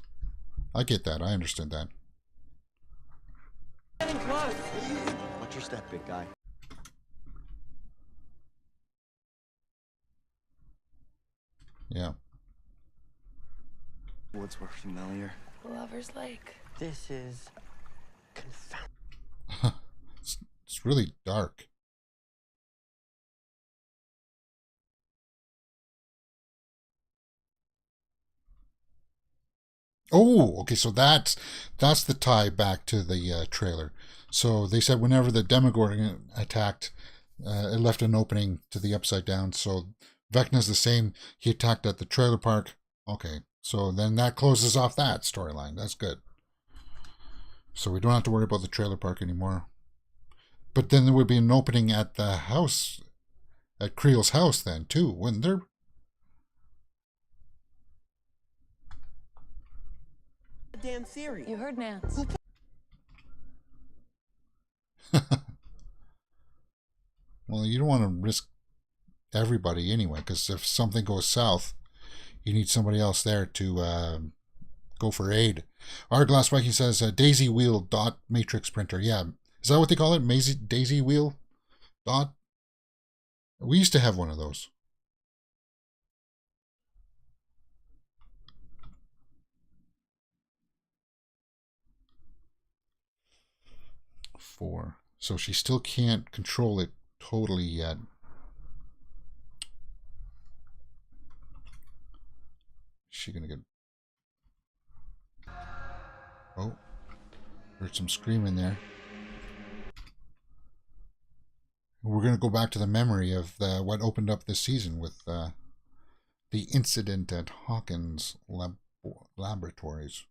I get that. I understand that. Getting close. Watch your step, big guy. Yeah. Woods were familiar. Lover's Lake. This is confound. It's really dark. Oh, okay, so that's the tie back to the trailer. So they said whenever the Demogorgon attacked, it left an opening to the Upside Down. So Vecna's the same. He attacked at the trailer park. Okay, so then that closes off that storyline. That's good. So we don't have to worry about the trailer park anymore. But then there would be an opening at the house, at Creel's house then too, wouldn't there? Damn theory. You heard Nance. Well, you don't want to risk everybody anyway, because if something goes south, you need somebody else there to go for aid. Our Glass Viking says Daisy Wheel dot matrix printer. Yeah, is that what they call it? Daisy Wheel dot. We used to have one of those. Four. So she still can't control it totally yet. Is she gonna get... Oh, heard some screaming there. We're gonna go back to the memory of what opened up this season with the incident at Hawkins Laboratories.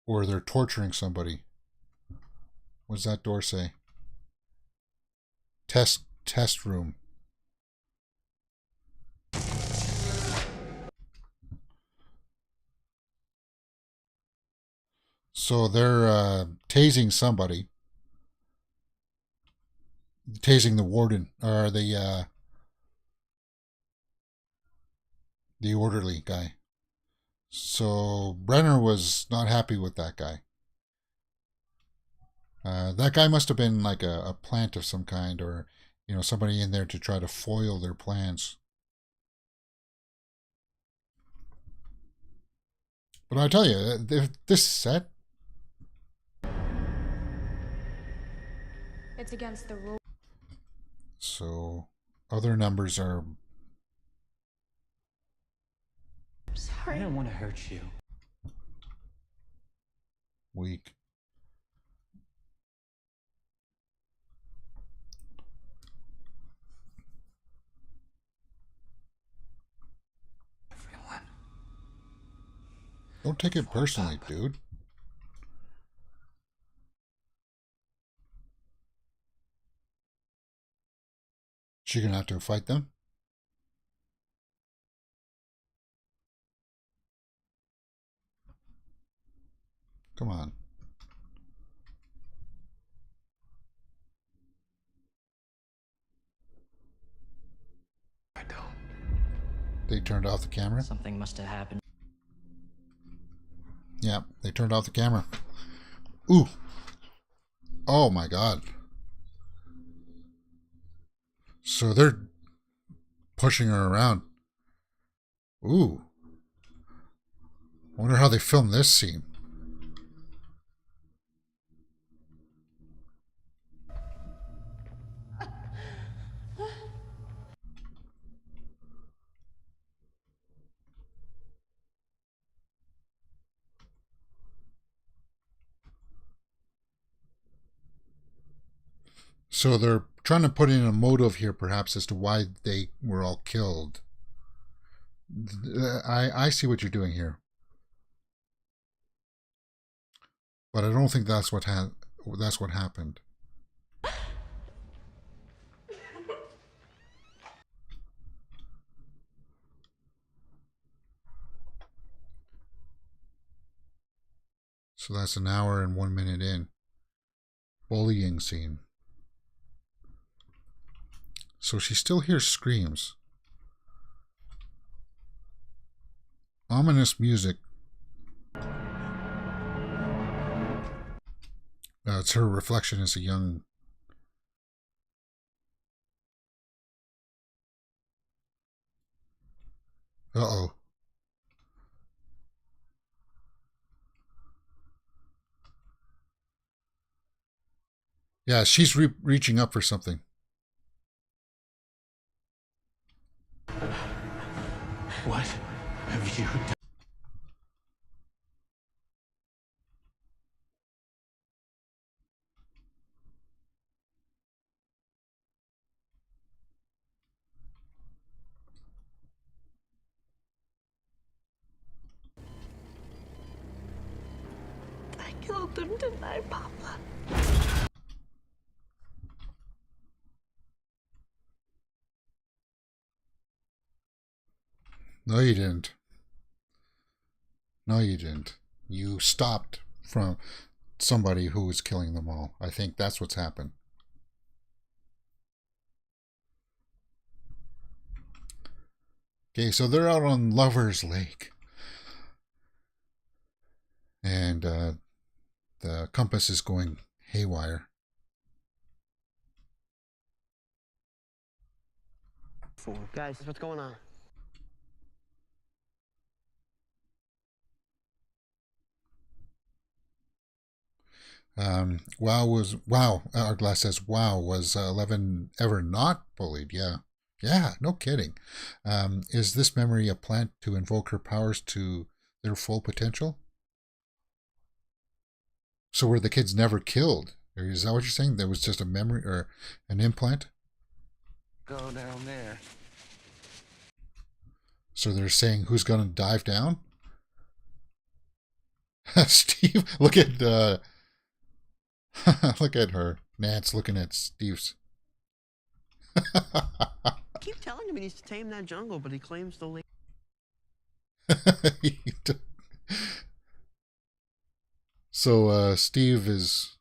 Or they're torturing somebody. What does that door say? test room. So they're tasing somebody. Tasing the warden, or the orderly guy. So Brenner was not happy with that guy. That guy must have been like a plant of some kind, or somebody in there to try to foil their plans. But I tell you, this set, It's against the rules. so other numbers are. I didn't want to hurt you. Weak. Everyone. Don't take it personally, dude. She gonna have to fight them? Come on. I don't. They turned off the camera? Something must have happened. Yeah, they turned off the camera. Ooh. Oh my god. So they're pushing her around. Ooh. I wonder how they filmed this scene. So they're trying to put in a motive here, perhaps, as to why they were all killed. I see what you're doing here, but I don't think that's what happened. So that's an hour and 1 minute in. Bullying scene. So she still hears screams. Ominous music. It's her reflection as a young... Uh-oh. Yeah, she's reaching up for something. What have you done? I killed him, didn't I, Papa? No, you didn't. No, you didn't. You stopped from somebody who was killing them all. I think that's what's happened. Okay, so they're out on Lover's Lake. And the compass is going haywire. Guys, what's going on? Hourglass says, wow, was 11 ever not bullied? Yeah, no kidding. Is this memory a plant to invoke her powers to their full potential? So were the kids never killed? Or is that what you're saying? There was just a memory or an implant? Go down there. So they're saying who's gonna dive down? Steve, look at look at her. Nance looking at Steve's. I keep telling him he needs to tame that jungle, but he claims the lady. So Steve is...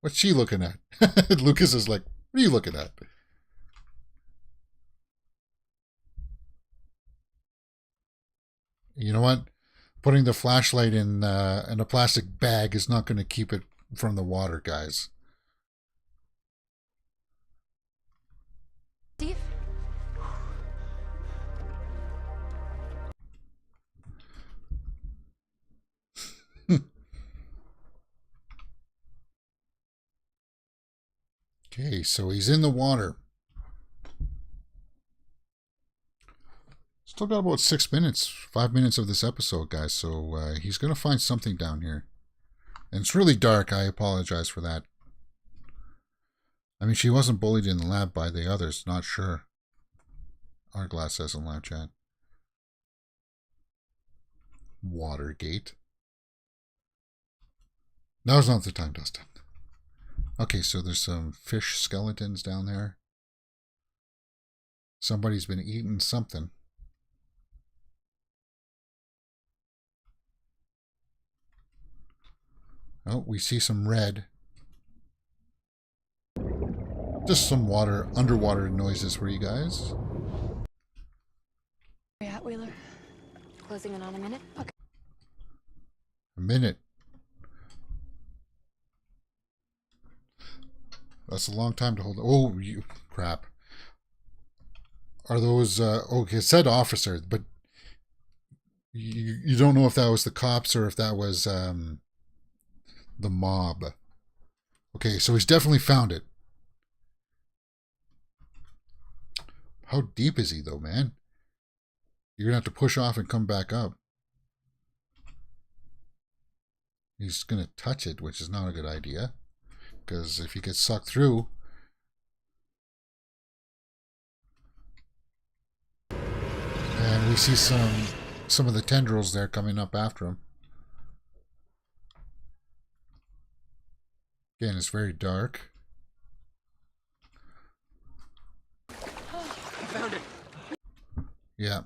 What's she looking at? Lucas is like, what are you looking at? You know what? Putting the flashlight in a plastic bag is not going to keep it from the water, guys. Steve? Okay, so he's in the water. Still got about 6 minutes, 5 minutes of this episode, guys. So he's going to find something down here. And it's really dark. I apologize for that. I mean, she wasn't bullied in the lab by the others. Not sure. Argyle says in live chat. Watergate. Now's not the time, Dustin. Okay, so there's some fish skeletons down there. Somebody's been eating something. Oh, we see some red. Just some water, underwater noises for you guys. Where you at, Wheeler? Closing in on a minute? Okay. A minute. That's a long time to hold. Oh, you crap. Are those okay, it said officer, but you don't know if that was the cops or if that was the mob. Okay, so he's definitely found it. How deep is he though, man? You're gonna have to push off and come back up. He's gonna touch it, which is not a good idea. Because if he gets sucked through... And we see some of the tendrils there coming up after him. Again, it's very dark. I found it. Yeah.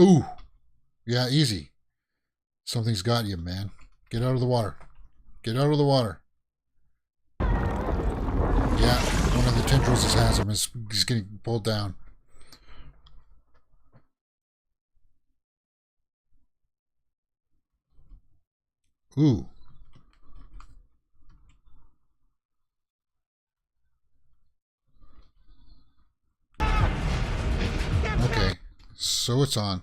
Ooh. Yeah, easy. Something's got you, man. Get out of the water. Get out of the water. Yeah, one of the tendrils has him. He's getting pulled down. Ooh. Okay, so it's on.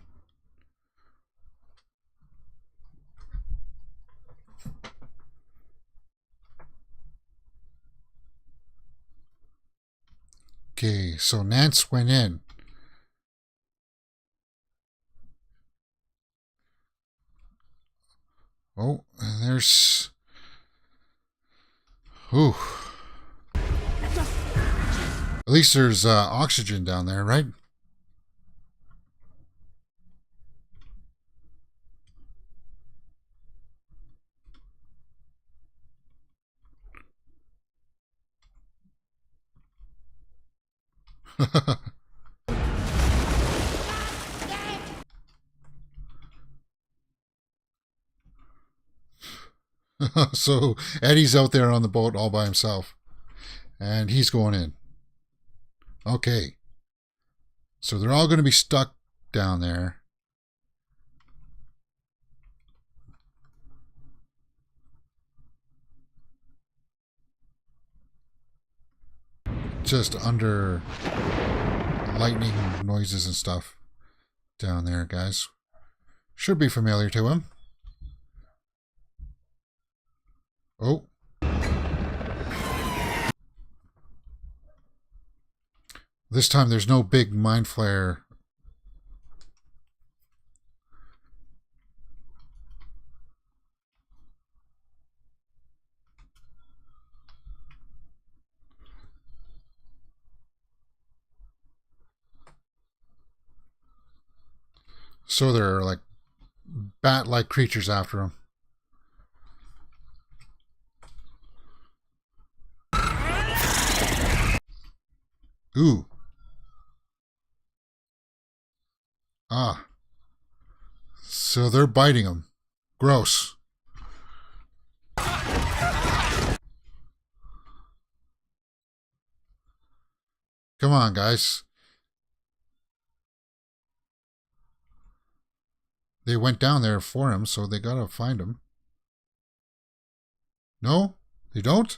Okay, so Nance went in. Oh, and there's... Ooh. At least there's oxygen down there, right? So Eddie's out there on the boat all by himself. And he's going in. Okay. So they're all going to be stuck down there. Just under lightning noises and stuff down there, guys. Should be familiar to him. Oh. This time there's no big mind flare So there are like bat-like creatures after him. Ooh. Ah. So they're biting him. Gross. Come on, guys. They went down there for him, so they gotta find him. No? They don't?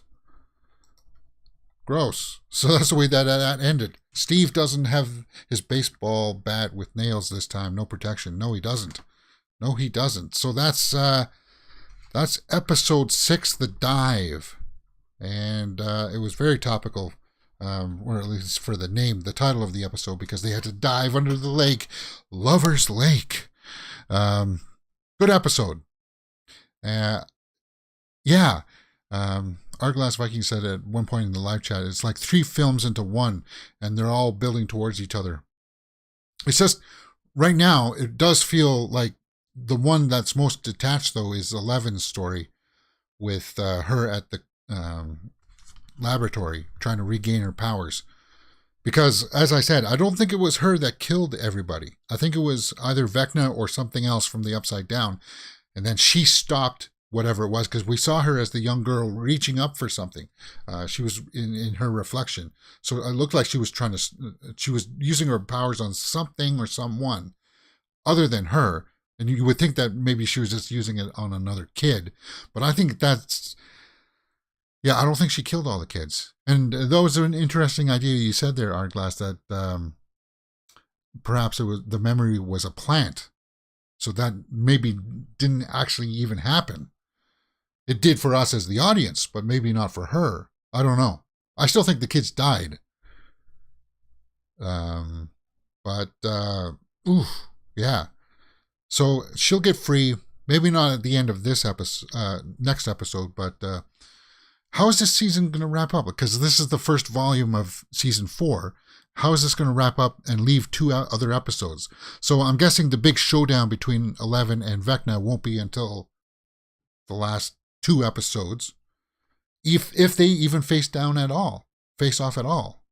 Gross. So that's the way that ended. Steve doesn't have his baseball bat with nails this time. No protection. No, he doesn't. No, he doesn't. So that's episode 6, The Dive. And it was very topical, or at least for the name, the title of the episode, because they had to dive under the lake. Lover's Lake. Good episode. Yeah. Argyle Viking said at one point in the live chat, it's like 3 films into one, and they're all building towards each other. It's just, right now, it does feel like the one that's most detached, though, is Eleven's story with her at the laboratory trying to regain her powers. Because, as I said, I don't think it was her that killed everybody. I think it was either Vecna or something else from the Upside Down. And then she stopped whatever it was, because we saw her as the young girl reaching up for something. She was in her reflection. So it looked like she was she was using her powers on something or someone other than her. And you would think that maybe she was just using it on another kid. But I think that's... Yeah, I don't think she killed all the kids. And that was an interesting idea you said there, Artglass, that perhaps the memory was a plant. So that maybe didn't actually even happen. It did for us as the audience, but maybe not for her. I don't know. I still think the kids died. Yeah. So she'll get free. Maybe not at the end of this episode, next episode, but how is this season going to wrap up? Because this is the first volume of season 4. How is this going to wrap up and leave 2 other episodes? So I'm guessing the big showdown between Eleven and Vecna won't be until the last 2 episodes, if they even face off at all.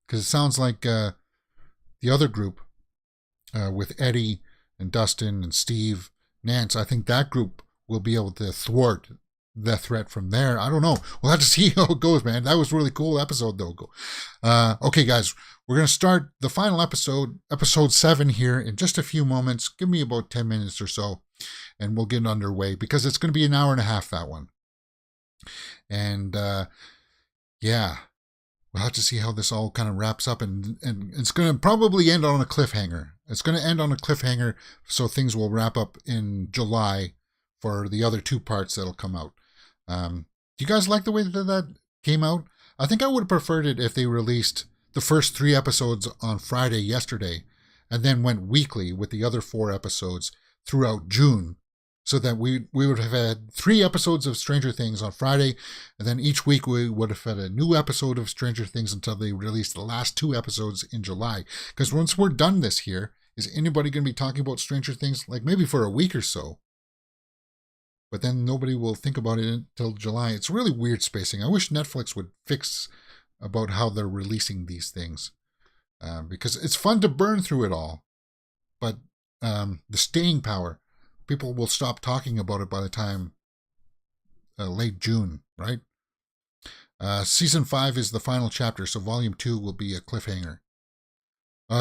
Because it sounds like the other group with Eddie and Dustin and Steve, Nance, I think that group will be able to thwart the threat from there. I don't know. We'll have to see how it goes, man. That was a really cool episode, though. Okay, guys, we're going to start the final episode 7 here in just a few moments. Give me about 10 minutes or so, and we'll get underway, because it's going to be an hour and a half, that one. And, yeah, we'll have to see how this all kind of wraps up, and it's going to probably end on a cliffhanger. It's going to end on a cliffhanger, so things will wrap up in July for the other 2 parts that'll come out. Do you guys like the way that came out? I think I would have preferred it if they released the first 3 episodes on Friday yesterday, and then went weekly with the other 4 episodes throughout June, so that we would have had 3 episodes of Stranger Things on Friday, and then each week we would have had a new episode of Stranger Things until they released the last 2 episodes in July. Because once we're done this here, is anybody going to be talking about Stranger Things? Like maybe for a week or so. But then nobody will think about it until July. It's really weird spacing. I wish Netflix would fix about how they're releasing these things. Because it's fun to burn through it all. But the staying power, people will stop talking about it by the time late June, right? Season 5 is the final chapter, so volume 2 will be a cliffhanger.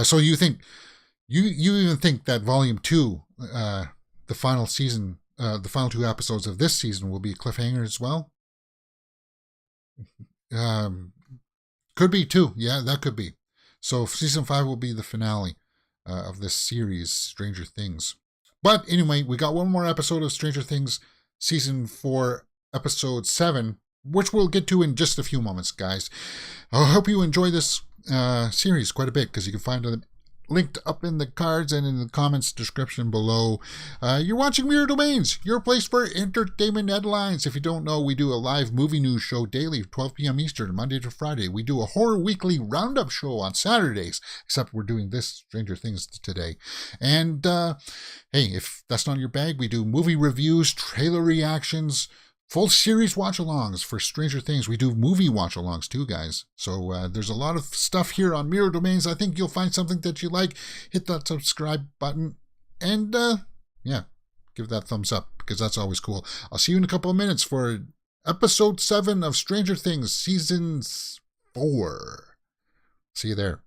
So you think, you even think that volume 2, the final season, the final 2 episodes of this season will be a cliffhanger as well? Could be too. Yeah, that could be. So season 5 will be the finale of this series, Stranger Things. But anyway, we got one more episode of Stranger Things, season 4, episode 7, which we'll get to in just a few moments, guys. I hope you enjoy this series quite a bit, because you can find linked up in the cards and in the comments description below. You're watching Mirror Domains, your place for entertainment headlines. If you don't know, we do a live movie news show daily, 12 p.m. Eastern, Monday to Friday. We do a horror weekly roundup show on Saturdays, except we're doing this Stranger Things today. And hey, if that's not your bag, we do movie reviews, trailer reactions, full series watch-alongs for Stranger Things. We do movie watch-alongs too, guys. So there's a lot of stuff here on Mirror Domains. I think you'll find something that you like. Hit that subscribe button and, yeah, give that thumbs up because that's always cool. I'll see you in a couple of minutes for episode 7 of Stranger Things, season 4. See you there.